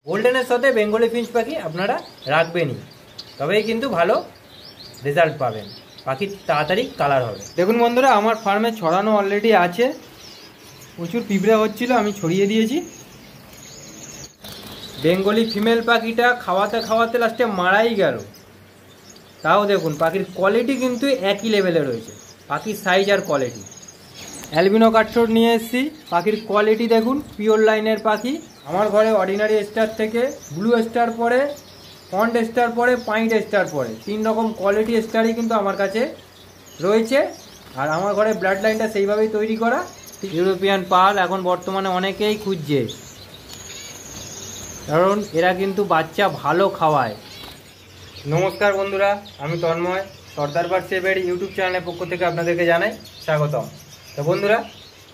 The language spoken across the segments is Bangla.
গোল্ডেনের সাথে বেঙ্গলি ফিঞ্চ পাখি আপনারা রাখবেনই, তবেই কিন্তু ভালো রেজাল্ট পাবেন, পাখি তাড়াতাড়ি কালার হবে। দেখুন বন্ধুরা, আমার ফার্মে ছড়ানো অলরেডি আছে, প্রচুর পিঁপড়ে হচ্ছিল, আমি ছড়িয়ে দিয়েছি। বেঙ্গলি ফিমেল পাখিটা খাওয়াতে খাওয়াতে লাস্টে মারাই গেল। তাও দেখুন পাখির কোয়ালিটি কিন্তু একই লেভেলে রয়েছে, পাখির সাইজ আর কোয়ালিটি। অ্যালবিনো কাঠঠোর নিয়ে এসেছি, পাখির কোয়ালিটি দেখুন, পিওর লাইনের পাখি। আমার ঘরে অর্ডিনারি স্টার থেকে ব্লু স্টার পরে, ফন্ট স্টার পরে, পাইন্ট স্টার পরে, 3 রকম কোয়ালিটি স্টারই কিন্তু আমার কাছে রয়েছে। আর আমার ঘরে ব্লাড লাইনটা সেইভাবেই তৈরি করা। ইউরোপিয়ান পার্ল এখন বর্তমানে অনেকেই খুঁজছে, কারণ এরা কিন্তু বাচ্চা ভালো খাওয়ায়। নমস্কার বন্ধুরা, আমি তন্ময়, সর্দার বার্ড সেভের ইউটিউব চ্যানেলের পক্ষ থেকে আপনাদেরকে জানাই স্বাগতম। তো বন্ধুরা,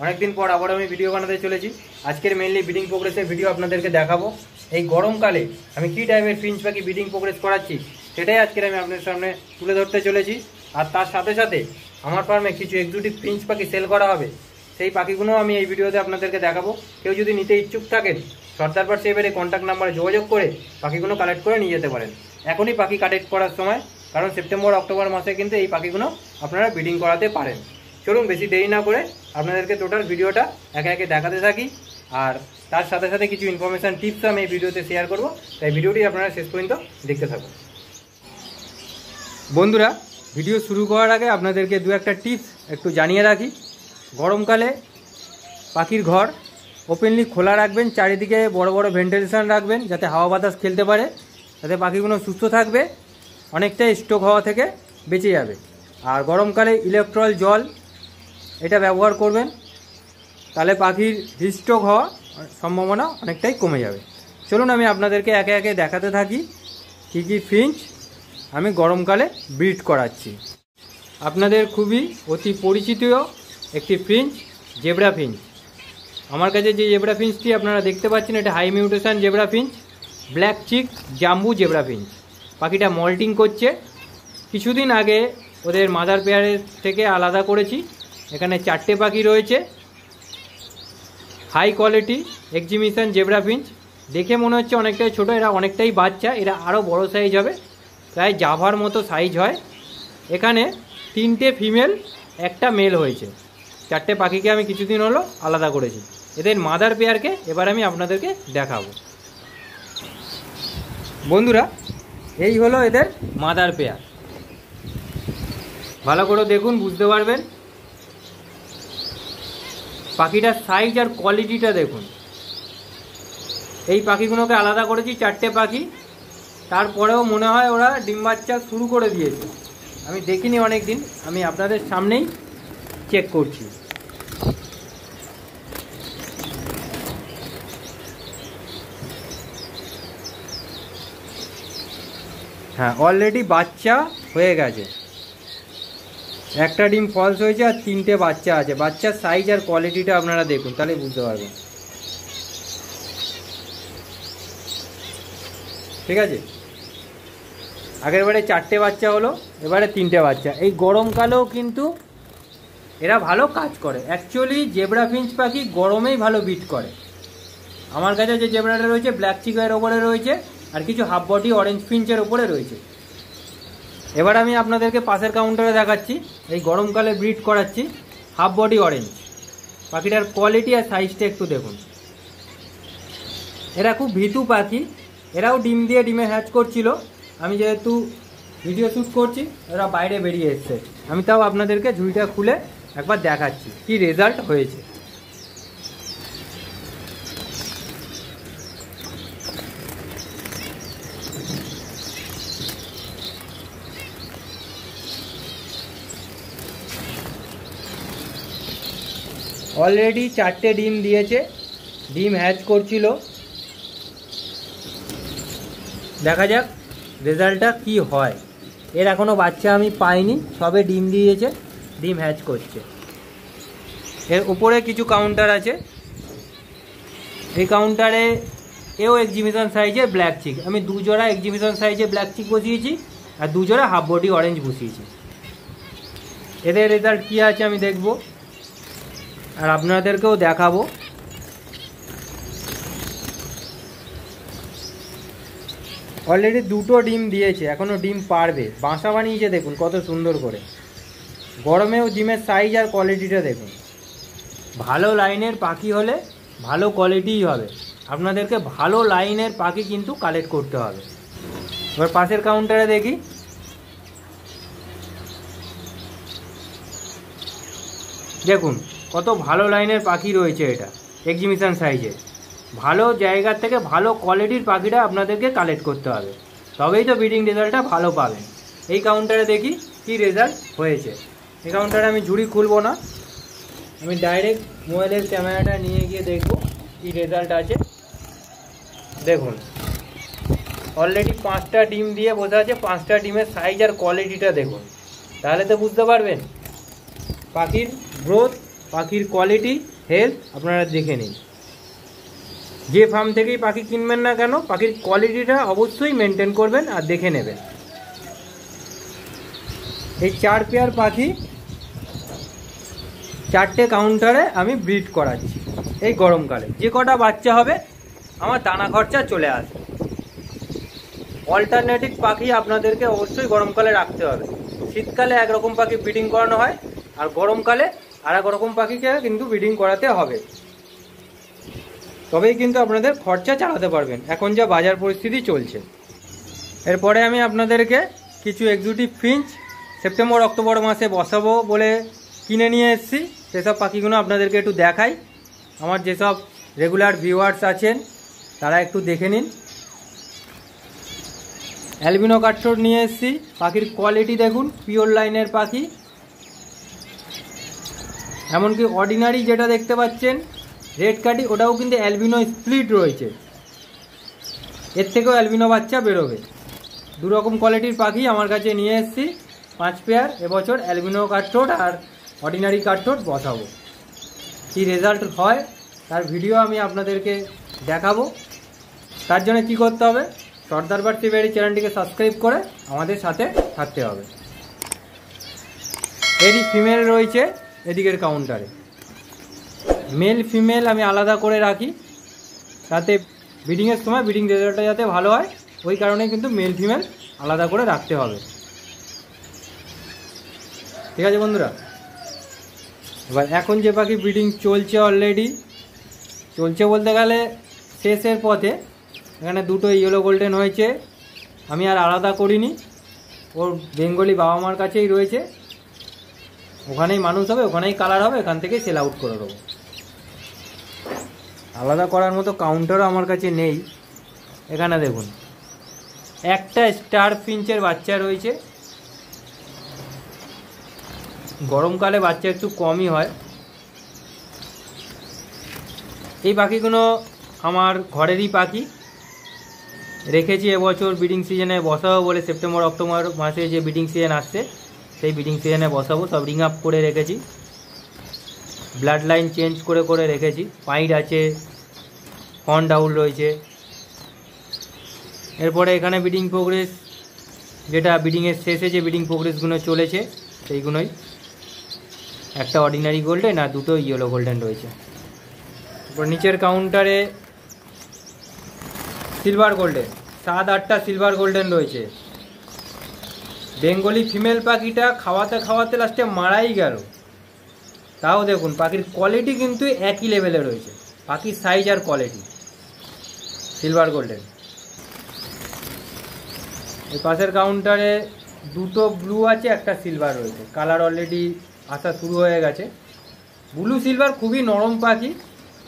অনেকদিন পর আবার আমি ভিডিও বানাতে চলেছি। আজকের মেনলি ব্রিডিং প্রোগ্রেসের ভিডিও আপনাদেরকে দেখাবো। এই গরমকালে আমি কী টাইপের ফিঞ্চ পাখি ব্রিডিং প্রোগ্রেস করাচ্ছি সেটাই আজকের আমি আপনাদের সামনে তুলে ধরতে চলেছি। আর তার সাথে সাথে আমার ফার্মে কিছু এক্সোটিক ফিঞ্চ পাখি সেল করা হবে, সেই পাখিগুলো আমি এই ভিডিওতে আপনাদেরকে দেখাবো। কেউ যদি নিতে ইচ্ছুক থাকেন, সর্দার বার্ড সেভের এই কন্ট্যাক্ট নাম্বারে যোগাযোগ করে পাখিগুলো কালেক্ট করে নিয়ে যেতে পারেন। এখনই পাখি কালেক্ট করার সময়, কারণ সেপ্টেম্বর অক্টোবর মাসে কিন্তু এই পাখিগুলো আপনারা ব্রিডিং করাতে পারেন। চলুন বেশি দেরি না করে আপনাদেরকে টোটাল ভিডিওটা একে একে দেখাতে থাকি। আর তার সাথে সাথে কিছু ইনফরমেশান টিপস আমি এই ভিডিওতে শেয়ার করব, তাই ভিডিওটি আপনারা শেষ পর্যন্ত দেখতে থাকুন। বন্ধুরা, ভিডিও শুরু করার আগে আপনাদেরকে দু একটা টিপস একটু জানিয়ে রাখি। গরমকালে পাখির ঘর ওপেনলি খোলা রাখবেন, চারিদিকে বড় বড় ভেন্টিলেশন রাখবেন, যাতে হাওয়া বাতাস খেলতে পারে, যাতে পাখিগুলো সুস্থ থাকবে, অনেকটাই স্ট্রোক হওয়া থেকে বেঁচে যাবে। আর গরমকালে ইলেকট্রল জল এটা ব্যবহার করবেন, তাহলে পাখির হিটস্ট্রোক হওয়ার সম্ভাবনা অনেকটাই কমে যাবে। চলুন আমি আপনাদেরকে একে একে দেখাতে থাকি কী কী ফিঞ্চ আমি গরমকালে ব্রিড করাচ্ছি। আপনাদের খুবই অতি পরিচিত একটি ফিঞ্চ, জেব্রা ফিঞ্চ। আমার কাছে যে জেব্রা ফিঞ্চটি আপনারা দেখতে পাচ্ছেন, এটা high mutation zebra finch, black cheek jambu zebra Finch. পাখিটা মল্টিং করছে, কিছুদিন আগে ওদের মাদার পেয়ারের থেকে আলাদা করেছি। এখানে 4টে পাখি রয়েছে, high quality exhibition zebra finch. দেখে মনে হচ্ছে অনেকটাই ছোট, এরা অনেকটাই বাচ্চা, এরা আরও বড় সাইজ হবে, প্রায় জাভার মতো সাইজ হয়। এখানে 3টে ফিমেল, 1টা মেল হয়েছে। 4টে পাখিকে আমি কিছুদিন হলো আলাদা করেছি। এদের মাদার পেয়ারকে এবার আমি আপনাদেরকে দেখাবো। বন্ধুরা, এই হলো এদের মাদার পেয়ার। ভালো করে দেখুন, বুঝতে পারবেন পাখিটার সাইজ আর কোয়ালিটিটা দেখুন। এই পাখিগুলোকে আলাদা করেছি 4টে পাখি, তারপরেও মনে হয় ওরা ডিম বাচ্চা শুরু করে দিয়েছে। আমি দেখিনি অনেক দিন, আমি আপনাদের সামনেই চেক করছি। হ্যাঁ, অলরেডি বাচ্চা হয়ে গেছে, 1টা ডিম ফলস হয়েছে আর 3টে বাচ্চা আছে। বাচ্চার সাইজ আর কোয়ালিটিটা আপনারা দেখুন, তাহলে বুঝতে পারবেন। ঠিক আছে, আগের বারে 4টে বাচ্চা হলো, এবারে 3টে বাচ্চা। এই গরমকালেও কিন্তু এরা ভালো কাজ করে। অ্যাকচুয়ালি জেব্রা ফিঞ্চ পাখি গরমেই ভালো বিট করে। আমার কাছে যে জেব্রাটা রয়েছে ব্ল্যাক চিকের ওপরে রয়েছে, আর কিছু হাফ বডি অরেঞ্জ ফিঞ্চের ওপরে রয়েছে। এবার আমি আপনাদেরকে পাশের কাউন্টারে দেখাচ্ছি, এই গরমকালে ব্রিড করাচ্ছি হাফ বডি অরেঞ্জ। পাখিটার কোয়ালিটি আর সাইজটা একটু দেখুন। এরা খুব ভীতু পাখি, এরাও ডিম দিয়ে ডিমে হ্যাচ করছিল। আমি যেহেতু ভিডিও শ্যুট করছি, এরা বাইরে বেরিয়ে এসছে। আমি তাও আপনাদেরকে ঝুড়িটা খুলে একবার দেখাচ্ছি কি রেজাল্ট হয়েছে। অলরেডি 4টে ডিম দিয়েছে, ডিম হ্যাচ করছিল। দেখা যাক রেজাল্টটা কি হয়। এর এখনও বাচ্চা আমি পাইনি, সবে ডিম দিয়েছে, ডিম হ্যাচ করছে। এর উপরে কিছু কাউন্টার আছে, এই কাউন্টারে এও এক্সিবিশন সাইজের ব্ল্যাক চিক। আমি 2 জোড়া এক্সিবিশন সাইজে ব্ল্যাক চিক বসিয়েছি আর 2 জোড়া হাফ বডি অরেঞ্জ বসিয়েছি। এদের রেজাল্ট কী আছে আমি দেখব আর আপনাদেরকেও দেখাবো। অলরেডি দুটো ডিম দিয়েছে, এখনও ডিম পারবে। বাসা বানিয়েছে দেখুন কত সুন্দর করে। গরমেও ডিমের সাইজ আর কোয়ালিটিটা দেখুন। ভালো লাইনের পাখি হলে ভালো কোয়ালিটিই হবে। আপনাদেরকে ভালো লাইনের পাখি কিন্তু কালেক্ট করতে হবে। এবার পাশের কাউন্টারে দেখি। দেখুন কত ভালো লাইনের পাখি রয়েছে, এটা এক্সিবিশন সাইজের। ভালো জায়গার থেকে ভালো কোয়ালিটির পাখিটা আপনাদেরকে কালেক্ট করতে হবে, তবেই তো ব্রিডিং রেজাল্টটা ভালো পাবেন। এই কাউন্টারে দেখি কি রেজাল্ট হয়েছে। এই কাউন্টারে আমি ঝুড়ি খুলবো না, আমি ডাইরেক্ট মোবাইলের ক্যামেরাটা নিয়ে গিয়ে দেখব কি রেজাল্ট আছে। দেখুন অলরেডি 5টা ডিম দিয়ে বোঝা আছে, 5টা ডিমের সাইজ আর কোয়ালিটিটা দেখুন, তাহলে তো বুঝতে পারবেন পাখির গ্রোথ, পাখির কোয়ালিটি, হেলথ আপনারা দেখে নিন। যে ফার্ম থেকেই পাখি কিনবেন না কেন, পাখির কোয়ালিটিটা অবশ্যই মেনটেন করবেন আর দেখে নেবেন। এই 4 পেয়ার পাখি 4টে কাউন্টারে আমি ব্রিড করাচ্ছি। এই গরমকালে যে কটা বাচ্চা হবে আমার দানা খরচা চলে আসবে। অল্টারনেটিভ পাখি আপনাদেরকে অবশ্যই গরমকালে রাখতে হবে। শীতকালে একরকম পাখি ব্রিডিং করানো হয়, আর গরমকালে আর এক রকম পাখিকে কিন্তু ব্রিডিং করাতে হবে, তবেই কিন্তু আপনাদের খরচা চালাতে পারবেন এখন যা বাজার পরিস্থিতি চলছে। এরপরে আমি আপনাদেরকে কিছু এক্সোটিক ফিঞ্চ সেপ্টেম্বর অক্টোবর মাসে বসাবো বলে কিনে নিয়ে এসেছি, সেসব পাখিগুলো আপনাদেরকে একটু দেখাই। আমার যেসব রেগুলার ভিউয়ার্স আছেন তারা একটু দেখে নিন। অ্যালবিনো কাঠঠোর নিয়ে এসেছি, পাখির কোয়ালিটি দেখুন, পিওর লাইনের পাখি। এমনকি অর্ডিনারি যেটা দেখতে পাচ্ছেন রেড কাটি, ওটাও কিন্তু অ্যালবিনো স্প্লিট রয়েছে, এর থেকেও অ্যালবিনো বাচ্চা বেরোবে। দুরকম কোয়ালিটির পাখি আমার কাছে নিয়ে এসেছি 5 পেয়ার। এবছর অ্যালবিনো কাঠঠোর আর অর্ডিনারি কাঠঠোর বসাবো। কী রেজাল্ট হয় তার ভিডিও আমি আপনাদেরকে দেখাবো। তার জন্য কি করতে হবে, সর্দার বার্ড সিভিয়ারি চ্যানেলটিকে সাবস্ক্রাইব করে আমাদের সাথে থাকতে হবে। এরই ফিমেল রয়েছে এদিকের কাউন্টারে। মেল ফিমেল আমি আলাদা করে রাখি, তাতে ব্রিডিংয়ের সময় ব্রিডিং রেজাল্টটা যাতে ভালো হয়, ওই কারণে কিন্তু মেল ফিমেল আলাদা করে রাখতে হবে। ঠিক আছে বন্ধুরা, এবার এখন যে পাখি ব্রিডিং চলছে, অলরেডি চলছে বলতে গেলে শেষের পথে, এখানে দুটো ইয়েলো গোল্ডেন হয়েছে, আমি আর আলাদা করিনি, ওর বেঙ্গলি বাবা মার কাছেই রয়েছে, ওখানেই মানুষ হবে, ওখানেই কালার হবে, এখান থেকে সেল আউট করে দেবো। আলাদা করার মতো কাউন্টারও আমার কাছে নেই। এখানে দেখুন একটা স্টার ফিঞ্চের বাচ্চা রয়েছে। গরমকালে বাচ্চা একটু কমই হয়। এই পাখিগুলো আমার ঘরেরই পাখি, রেখেছি এবছর ব্রিডিং সিজনে বসাবো বলে। সেপ্টেম্বর অক্টোবর মাসে যে ব্রিডিং সিজন আসছে সেই ব্রিডিং সিজনে বসাবো। সব রিং আপ করে রেখেছি, ব্লাড লাইন চেঞ্জ করে করে রেখেছি। পাইড আছে, হর্ন ডাউল রয়েছে। এরপরে এখানে ব্রিডিং প্রোগ্রেস, যেটা ব্রিডিংয়ের শেষে যে ব্রিডিং প্রোগ্রেসগুলো চলেছে সেইগুলোই। একটা অর্ডিনারি গোল্ডেন আর দুটো ইয়েলো গোল্ডেন রয়েছে। তারপর নিচের কাউন্টারে সিলভার গোল্ডেন 7-8টা সিলভার গোল্ডেন রয়েছে। বেঙ্গলি ফিমেল পাখিটা খাওয়াতে খাওয়াতে লাস্টে মারাই গেল, তাও দেখুন পাখির কোয়ালিটি কিন্তু একই লেভেলে রয়েছে, পাখির সাইজ আর কোয়ালিটি। Silver golden. এই পাশের কাউন্টারে দুটো ব্লু আছে, একটা সিলভার রয়েছে। কালার অলরেডি আসা শুরু হয়ে গেছে। ব্লু সিলভার খুবই নরম পাখি,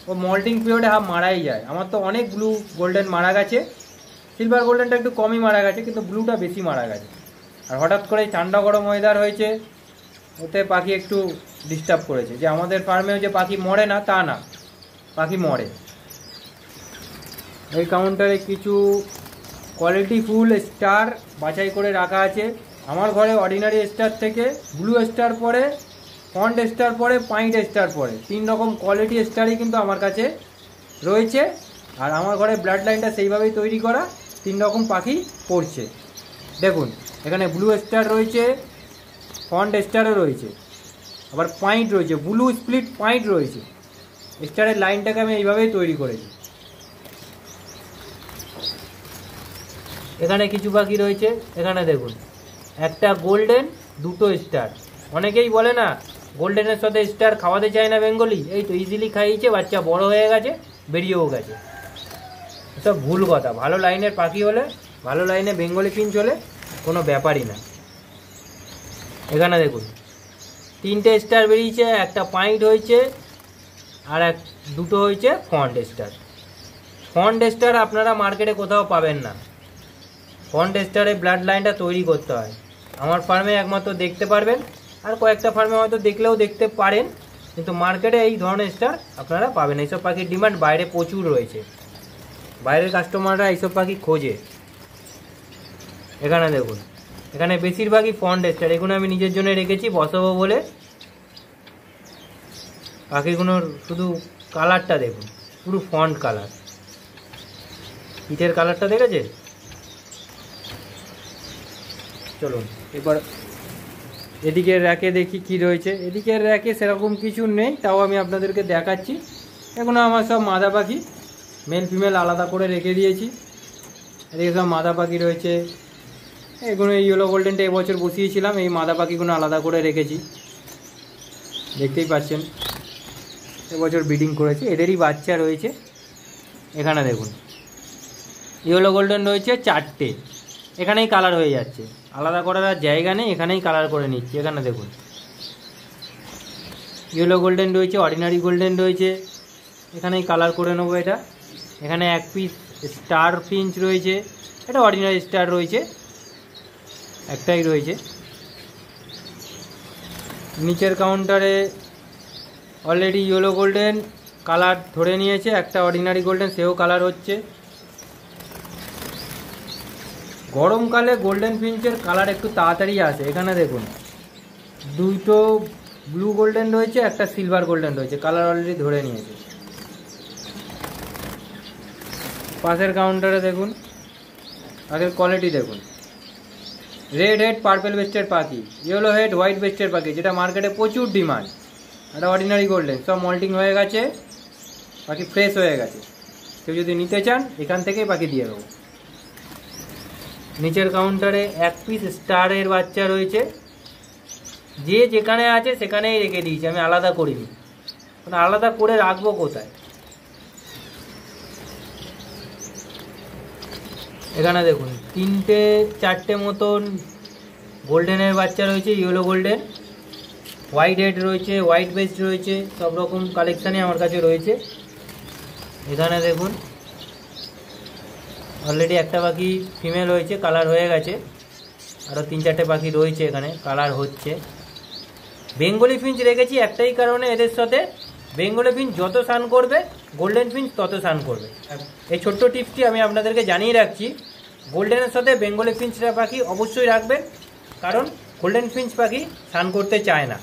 ও মল্টিং পিরিয়ডে হাফ মারাই যায়। আমার তো অনেক ব্লু গোল্ডেন মারা গেছে, সিলভার গোল্ডেনটা একটু কমই মারা গেছে, কিন্তু ব্লুটা বেশি মারা গেছে। আর হঠাৎ করে ঠান্ডা গরম ওয়েদার হয়েছে, ওতে পাখি একটু ডিস্টার্ব করেছে। যে আমাদের ফার্মেও যে পাখি মরে না তা না, পাখি মরে। এই কাউন্টারে কিছু কোয়ালিটি ফুল স্টার বাছাই করে রাখা আছে। আমার ঘরে অর্ডিনারি স্টার থেকে ব্লু স্টার পরে, ফন্ট স্টার পরে, পাইন্ট স্টার পরে, 3 রকম কোয়ালিটি স্টারই কিন্তু আমার কাছে রয়েছে। আর আমার ঘরে ব্লাড লাইনটা সেইভাবেই তৈরি করা, 3 রকম পাখি পড়ছে। দেখুন এখানে ব্লু স্টার রয়েছে, ফন্ট স্টারও রয়েছে, আবার পয়েন্ট রয়েছে, ব্লু স্প্লিট পয়েন্ট রয়েছে। স্টারের লাইনটাকে আমি এইভাবেই তৈরি করেছি। এখানে কিছু পাখি রয়েছে, এখানে দেখুন একটা গোল্ডেন, দুটো স্টার। অনেকেই বলে না গোল্ডেনের সাথে স্টার খাওয়াতে চায় না বেঙ্গলি, এই তো ইজিলি খাইয়েছে, বাচ্চা বড় হয়ে গেছে, বেরিয়েও গেছে। সব ভুল কথা। ভালো লাইনের পাখি হলে, ভালো লাইনে বেঙ্গলি ফিঞ্চ হলে কোনো ব্যাপারই না। এখানে দেখুন তিনটে স্টার বেরিয়েছে, একটা পয়েন্ট হয়েছে, আর দুটো হয়েছে ফন্ট স্টার। ফন্ট স্টার আপনারা মার্কেটে কোথাও পাবেন না। ফন্ট স্টারে ব্লাড লাইনটা তৈরি করতে হয়। আমার ফার্মে একমাত্র দেখতে পারবেন, আর কয়েকটা ফার্মে হয়তো দেখলেও দেখতে পারেন, কিন্তু মার্কেটে এই ধরনের স্টার আপনারা পাবেন। এইসব পাখির ডিমান্ড বাইরে প্রচুর রয়েছে, বাইরের কাস্টমাররা এইসব পাখি খোঁজে। এখানে দেখুন, এখানে বেশিরভাগই ফন্ট স্টার। এগুলো আমি নিজের জন্য রেখেছি বসাবো বলে। পাখিগুলোর শুধু কালারটা দেখুন, পুরো ফন্ট কালার। পিঠের কালারটা দেখেছে? চলুন এবার এদিকের র্যাকে দেখি কি রয়েছে। এদিকের র্যাকে সেরকম কিছু নেই, তাও আমি আপনাদেরকে দেখাচ্ছি। এগুলো আমার সব মাদা পাখি, মেল ফিমেল আলাদা করে রেখে দিয়েছি। এদিকে সব মাদা পাখি রয়েছে। এগুলো ইয়েলো গোল্ডেনটা এবছর বসিয়েছিলাম, এই মাদা পাখিগুলো আলাদা করে রেখেছি, দেখতেই পাচ্ছেন। এবছর ব্রিডিং করেছে, এদেরই বাচ্চা রয়েছে। এখানে দেখুন ইয়েলো গোল্ডেন রয়েছে 4টে, এখানেই কালার হয়ে যাচ্ছে, আলাদা করার আর জায়গা নেই, এখানেই কালার করে নিচ্ছি। এখানে দেখুন ইয়েলো গোল্ডেন রয়েছে, অর্ডিনারি গোল্ডেন রয়েছে, এখানেই কালার করে নেবো এটা। এখানে এক পিস স্টার ফিঞ্চ রয়েছে, এটা অর্ডিনারি স্টার রয়েছে, একটাই রয়েছে। নিচের কাউন্টারে অলরেডি ইয়েলো গোল্ডেন কালার ধরে নিয়েছে, একটা অর্ডিনারি গোল্ডেন সেও কালার হচ্ছে। গরমকালে গোল্ডেন ফিঞ্চের কালার একটু তাড়াতাড়ি আসে। এখানে দেখুন দুটো ব্লু গোল্ডেন রয়েছে, একটা সিলভার গোল্ডেন রয়েছে, কালার অলরেডি ধরে নিয়েছে। পাশের কাউন্টারে দেখুন, আগের কোয়ালিটি দেখুন। রেড হেড পার্পেল বেস্টের পাখি, ইয়েলো হেড হোয়াইট বেস্টের পাখি, যেটা মার্কেটে প্রচুর ডিমান্ড। একটা অর্ডিনারি গোল্ডেন, সব মল্টিং হয়ে গেছে, পাখি ফ্রেশ হয়ে গেছে। কেউ যদি নিতে চান এখান থেকেই পাখি দিয়ে দেবো। নিচের কাউন্টারে এক পিস স্টারের বাচ্চা রয়েছে, যে যেখানে আছে সেখানেই রেখে দিয়েছি, আমি আলাদা করিনি। মানে আলাদা করে রাখবো কোথায়? এখানে দেখুন 3-4টে মতন গোল্ডেনের বাচ্চা রয়েছে, ইয়েলো গোল্ডেন। হোয়াইট হেড রয়েছে, হোয়াইট বেস্ট রয়েছে, সব রকম কালেকশানই আমার কাছে রয়েছে। এখানে দেখুন অলরেডি একটা পাখি ফিমেল হয়েছে, কালার হয়ে গেছে, আরও 3-4টে পাখি রয়েছে এখানে, কালার হচ্ছে। বেঙ্গলি ফিঞ্চ রেখেছি একটাই কারণে, এদের সাথে বেঙ্গলি ফিঞ্চ যত সান করবে গোল্ডেন ফিঞ্চ তত সান করবে। এই ছোট্ট টিপসটি আমি আপনাদেরকে জানিয়ে রাখছি। গোল্ডেনের সাথে বেঙ্গলি ফিঞ্চরা পাখি অবশ্যই রাখবেন, কারণ গোল্ডেন ফিঞ্চ পাখি সান করতে চায় না।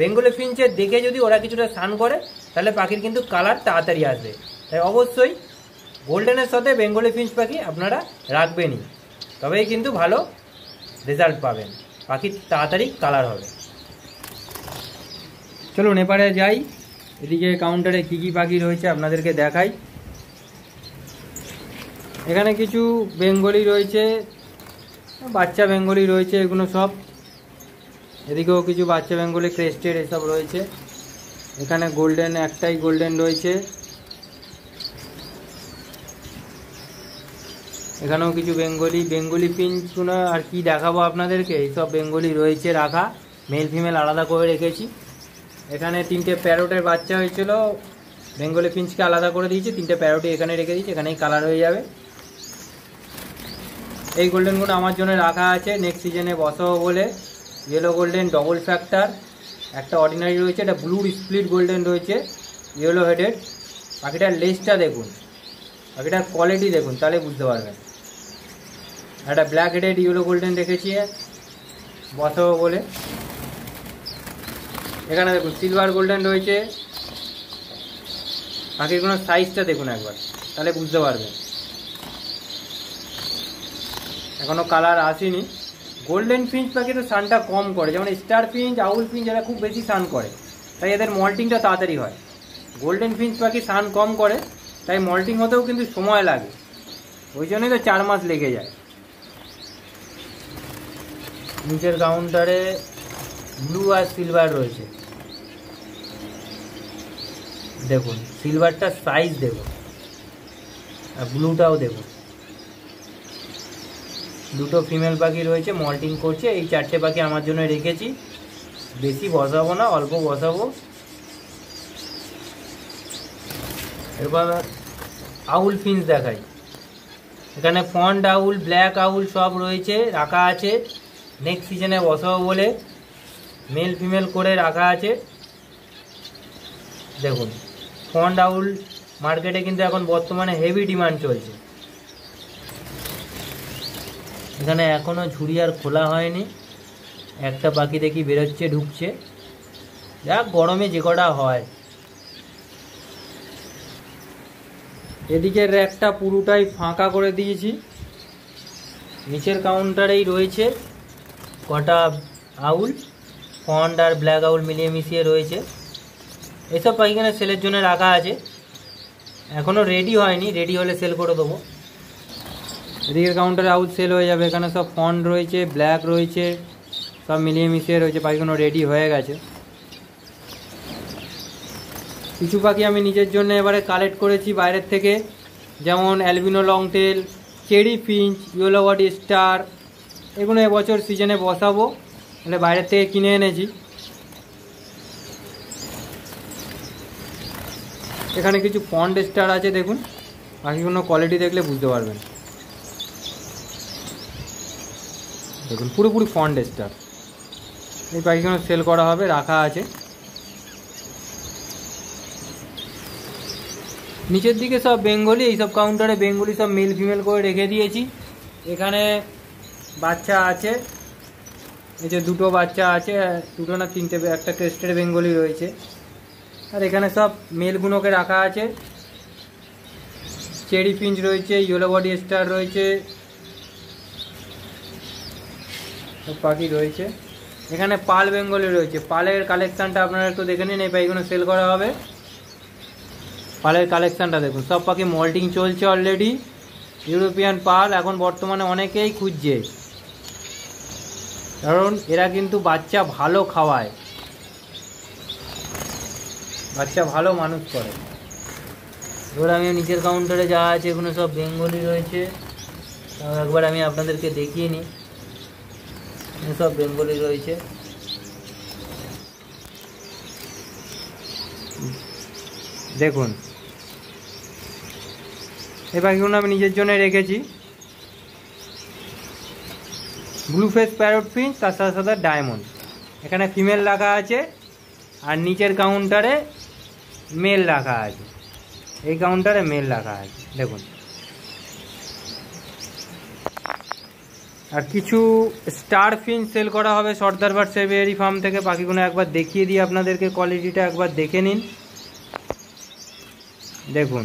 বেঙ্গলি ফিঞ্চের দেখে যদি ওরা কিছুটা সান করে তাহলে পাখির কিন্তু কালার তাড়াতাড়ি আসবে। তাই অবশ্যই গোল্ডেনের সাথে বেঙ্গলি ফিঞ্চ পাখি আপনারা রাখবেনই, তবেই কিন্তু ভালো রেজাল্ট পাবেন, পাখির তাড়াতাড়ি কালার হবে। চলুন এবারে যাই, এদিকে কাউন্টারে কী কী পাখি রয়েছে আপনাদেরকে দেখাই। এখানে কিছু বেঙ্গলি রয়েছে, বাচ্চা বেঙ্গলি রয়েছে, এগুলো সব। এদিকেও কিছু বাচ্চা বেঙ্গলি ক্রেস্টেড এসব রয়েছে। এখানে গোল্ডেন, একটাই গোল্ডেন রয়েছে। এখানেও কিছু বেঙ্গলি ফিঞ্চগুলো আর কি দেখাবো আপনাদেরকে, এইসব বেঙ্গলি রয়েছে রাখা, মেল ফিমেল আলাদা করে রেখেছি। এখানে 3টে প্যারোটের বাচ্চা হয়েছিল, বেঙ্গলি ফিঞ্চকে আলাদা করে দিয়েছি, 3টে প্যারোটই এখানে রেখে দিয়েছি, এখানেই কালার হয়ে যাবে। এই গোল্ডেনগুলো আমার জন্য রাখা আছে, নেক্সট সিজনে বসাবো বলে। ইয়েলো গোল্ডেন ডবল ফ্যাক্টর, একটা অর্ডিনারি রয়েছে, একটা ব্লুর স্প্লিট গোল্ডেন রয়েছে, ইয়েলো হেডেড। পাখিটার লেজটা দেখুন, পাখিটার কোয়ালিটি দেখুন, তাহলে বুঝতে পারবেন। একটা ব্ল্যাক হেডেড ইয়েলো গোল্ডেন রেখেছি বসাবো বলে। এখানে দেখুন সিলভার গোল্ডেন রয়েছে, পাখিগুলোর সাইজটা দেখুন একবার, তাহলে বুঝতে পারবেন। এখনো কালার আসেনি। গোল্ডেন ফিঞ্চ পাখি তো সানটা কম করে, যেমন স্টার ফিঞ্চ, আউল ফিঞ্চ এরা খুব বেশি সান করে, তাই এদের মল্টিংটা তাড়াতাড়ি হয়। গোল্ডেন ফিঞ্চ পাখি সান কম করে, তাই মল্টিং হতেও কিন্তু সময় লাগে, ওই জন্যই তো 4 মাস লেগে যায়। নিচের কাউন্টারে ব্লু আর সিলভার রয়েছে। দেখুন সিলভারটার সাইজ দেখুন, আর ব্লুটাও দেখুন। দুটো ফিমেল পাখি রয়েছে, মল্টিং করছে। এই 4টে পাখি আমার জন্য রেখেছি, বেশি বসাবো না, অল্প বসাবো। এবার আউল ফিন্স দেখাই। এখানে ফন্ট আউল, ব্ল্যাক আউল সব রয়েছে, রাখা আছে। নেক্সট সিজনে বসাবো বলে মেল ফিমেল করে রাখা আছে। দেখুন ফন্ট আউল মার্কেটে কিন্তু এখন বর্তমানে হেভি ডিমান্ড চলছে। এখানে এখনো ঝুড়ি আর খোলা হয়নি, একটা পাখি দেখি বেরোচ্ছে, ঢুকছে। যাক, গরমে যে কটা হয়। এদিকের র্যাকটা পুরোটাই ফাঁকা করে দিয়েছি। নিচের কাউন্টারেই রয়েছে কটা আউল, ফন্ট আর ব্ল্যাক আউল মিলিয়ে মিশিয়ে রয়েছে। এসব পাখিখানে সেলের জন্য রাখা আছে, এখনও রেডি হয়নি, রেডি হলে সেল করে দেবো। এদিকের কাউন্টারে আউল সেল হয়ে যাবে। এখানে সব ফন্ট রয়েছে, ব্ল্যাক রয়েছে, সব মিলিয়ে মিশিয়ে রয়েছে। পাখিগুলো রেডি হয়ে গেছে। কিছু পাখি আমি নিজের জন্য এবারে কালেক্ট করেছি বাইরের থেকে, যেমন albino longtail, cherry Finch, yellow body star. এগুলো এবছর সিজনে বসাবো, মানে বাইরের থেকে কিনে এনেছি। এখানে কিছু ফন্ট স্টার আছে, দেখুন পাখিগুলো কোয়ালিটি দেখলে বুঝতে পারবেন। দেখুন পুরোপুরি ফন্ট স্টার। এই পাখিগুলো সেল করা হবে, রাখা আছে। নিচের দিকে সব বেঙ্গলি, এইসব কাউন্টারে বেঙ্গলি সব মেল ফিমেল করে রেখে দিয়েছি। এখানে বাচ্চা আছে, এই যে দুটো বাচ্চা আছে, দুটো না তিনটে, একটা ক্রেস্টেড বেঙ্গলি রয়েছে। আর এখানে সব মেলগুলোকে রাখা আছে। চেরি ফিঞ্চ রয়েছে, ইয়েলো বডি স্টার রয়েছে, সব পাখি রয়েছে। এখানে পাল বেঙ্গলি রয়েছে। পালের কালেকশানটা আপনারা একটু দেখে নিন, এই পাখিগুলো সেল করা হবে। পালের কালেকশানটা দেখুন, সব পাখি মল্টিং চলছে অলরেডি। ইউরোপিয়ান পাল এখন বর্তমানে অনেকেই খুঁজছে, কারণ এরা কিন্তু বাচ্চা ভালো খাওয়ায়, বাচ্চা ভালো মানুষ করে। এবার আমি নিচের কাউন্টারে যা আছে এগুলো সব বেঙ্গলি রয়েছে, একবার আমি আপনাদেরকে দেখিয়ে নিই। সব বেঙ্গলি রয়েছে। দেখুন এই পাখিগুলো আমি নিজের জন্য রেখেছি। ব্লু ফেস প্যারট ফিঞ্চ, তার সাথে সাথে ডায়মন্ড। এখানে ফিমেল রাখা আছে, আর নিচের কাউন্টারে মেল রাখা আছে। এই কাউন্টারে মেল রাখা আছে, দেখুন। আর কিছু স্টার ফিঞ্চ সেল করা হবে সর্দার বার্ড সেভিয়ারি ফার্ম থেকে। পাখিগুলো একবার দেখিয়ে দিই আপনাদেরকে, কোয়ালিটিটা একবার দেখে নিন। দেখুন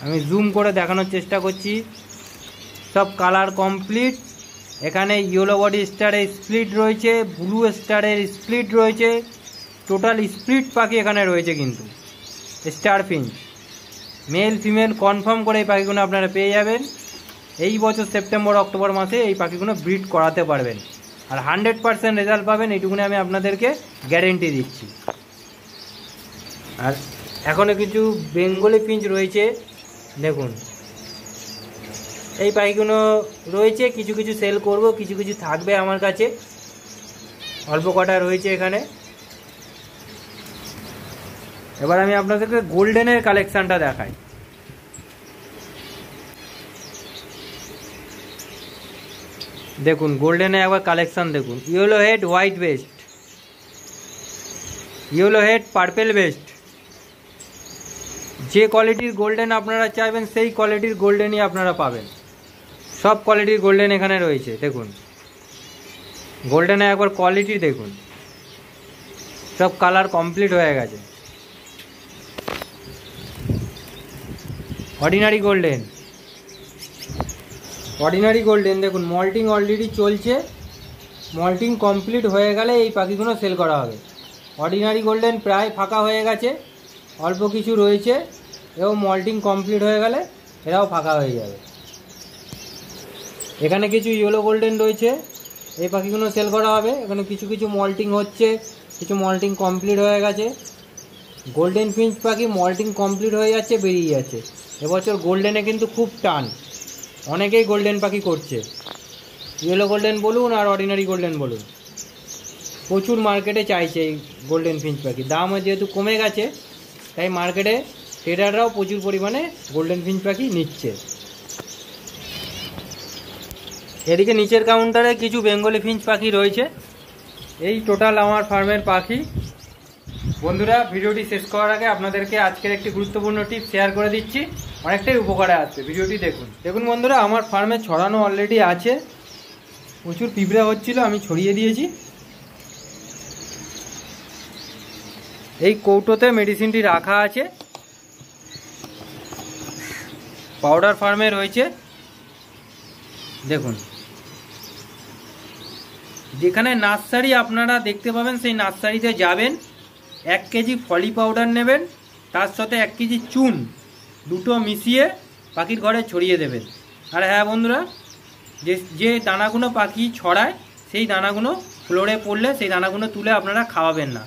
আমি জুম করে দেখানোর চেষ্টা করছি, সব কালার কমপ্লিট। এখানে ইয়েলো বডি স্টারের স্প্লিট রয়েছে, ব্লু স্টারের স্প্লিট রয়েছে, টোটাল স্প্লিট পাখি এখানে রয়েছে। কিন্তু star Finch male female confirm করে এই পাখিগুলো আপনারা পেয়ে যাবেন। এই বছর সেপ্টেম্বর অক্টোবর মাসে এই পাখিগুলো ব্রিড করাতে পারবেন, আর 100% রেজাল্ট পাবেন, এইটুকুনি আমি আপনাদেরকে গ্যারেন্টি দিচ্ছি। আর এখনও কিছু বেঙ্গলি ফিঞ্চ রয়েছে, দেখুন এই পাখিগুলো রয়েছে। কিছু কিছু সেল করব, কিছু কিছু থাকবে আমার কাছে, অল্প কটা রয়েছে এখানে। এবার আমি আপনাদেরকে গোল্ডেনের কালেকশানটা দেখাই। দেখুন গোল্ডেনের একবার কালেকশান দেখুন। Yellow head white best, yellow head purple best. যে কোয়ালিটির গোল্ডেন আপনারা চাইবেন সেই কোয়ালিটির গোল্ডেনই আপনারা পাবেন। সব কোয়ালিটির গোল্ডেন এখানে রয়েছে। দেখুন গোল্ডেনে একবার কোয়ালিটি দেখুন, সব কালার কমপ্লিট হয়ে গেছে। অর্ডিনারি গোল্ডেন, অর্ডিনারি গোল্ডেন দেখুন মল্টিং অলরেডি চলছে। মল্টিং কমপ্লিট হয়ে গেলে এই পাখিগুলো সেল করা হবে। অর্ডিনারি গোল্ডেন প্রায় ফাঁকা হয়ে গেছে, অল্প কিছু রয়েছে, এবং মল্টিং কমপ্লিট হয়ে গেলে এরাও ফাঁকা হয়ে যাবে। এখানে কিছু ইয়েলো গোল্ডেন রয়েছে, এই পাখিগুলো সেল করা হবে। এখানে কিছু কিছু মল্টিং হচ্ছে, কিছু মল্টিং কমপ্লিট হয়ে গেছে। গোল্ডেন ফিঞ্চ পাখি মল্টিং কমপ্লিট হয়ে যাচ্ছে, বেরিয়ে যাচ্ছে। এবছর গোল্ডেনে কিন্তু খুব টান, অনেকেই গোল্ডেন পাখি করছে, ইয়েলো গোল্ডেন বলুন আর অর্ডিনারি গোল্ডেন বলুন, প্রচুর মার্কেটে চাইছে এই গোল্ডেন ফিঞ্চ পাখি। দাম যেহেতু কমে গেছে তাই মার্কেটে ট্রেডাররাও প্রচুর পরিমাণে গোল্ডেন ফিঞ্চ পাখি নিচ্ছে। এদিকে নিচের কাউন্টারে কিছু বেঙ্গলি ফিঞ্চ পাখি রয়েছে। এই টোটাল আমার ফার্মের পাখি। বন্ধুরা, ভিডিওটি শেষ করার আগে আপনাদেরকে আজকের একটি গুরুত্বপূর্ণ টিপস শেয়ার করে দিচ্ছি, অনেকটাই উপকারে আসবে। ভিডিওটি দেখুন। দেখুন বন্ধুরা, আমার ফার্মে ছড়ানো অলরেডি আছে। প্রচুর পিঁপড়ে হচ্ছিল, আমি ছড়িয়ে দিয়েছি। এই কৌটোতে মেডিসিনটি রাখা আছে। পাউডার ফার্মে রয়েছে। দেখুন, যেখানে নার্সারি আপনারা দেখতে পাবেন সেই নার্সারিতে যাবেন, 1 কেজি ফলি পাউডার নেবেন, তার সাথে 1 কেজি চুন, দুটো মিশিয়ে পাখির ঘরে ছড়িয়ে দেবেন। আর হ্যাঁ বন্ধুরা, যে দানাগুলো পাখি ছড়ায় সেই দানাগুলো ফ্লোরে পড়লে সেই দানাগুলো তুলে আপনারা খাওয়াবেন না,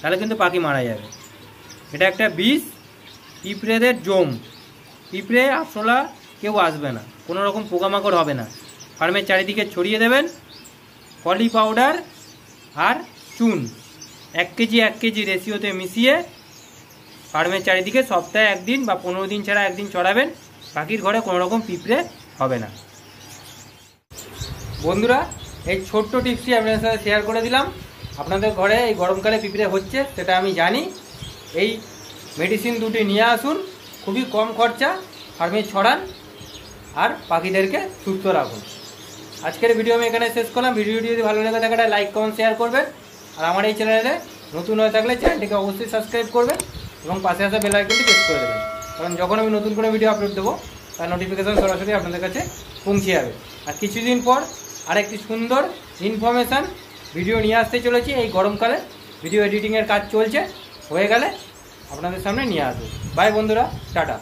তাহলে কিন্তু পাখি মারা যাবে। এটা একটা বিষ, পিঁপড়েদের জম। পিঁপড়ে আরশোলা কেউ আসবে না, কোনো রকম পোকামাকড় হবে না। ফার্মের চারিদিকে ছড়িয়ে দেবেন ফলি পাউডার আর চুন, 1 কেজি রেশিওতে মিশিয়ে ফার্মের চারিদিকে সপ্তাহে 1 দিন বা 15 দিন ছাড়া 1 দিন ছড়াবেন। পাখির ঘরে কোনো রকম পিঁপড়ে হবে না। বন্ধুরা, এই ছোট্ট টিপসটি আপনাদের সাথে শেয়ার করে দিলাম। আপনাদের ঘরে এই গরমকালে পিঁপড়ে হচ্ছে সেটা আমি জানি। এই মেডিসিন দুটি নিয়ে আসুন, খুবই কম খরচা, ফার্মে ছড়ান আর পাখিদেরকে সুস্থ রাখুন। আজকের ভিডিও আমি এখানে শেষ করলাম। ভিডিওটি যদি ভালো লেগে থাকে লাইক কমেন্ট শেয়ার করবেন। আর আমার এই চ্যানেলে নতুন হয়ে থাকলে চ্যানেলটিকে অবশ্যই সাবস্ক্রাইব করবেন এবং পাশে আসা বেল আইকনটি প্রেস করে দেবেন, কারণ যখন আমি নতুন করে ভিডিও আপলোড দেবো তার নোটিফিকেশন সরাসরি আপনাদের কাছে পৌঁছে যাবে। আর কিছুদিন পর আরেকটি সুন্দর ইনফরমেশান ভিডিও নিয়ে আসতে চলেছি। এই গরমকালে ভিডিও এডিটিংয়ের কাজ চলছে, হয়ে গেলে আপনাদের সামনে নিয়ে আসবো। বাই বন্ধুরা, টাটা।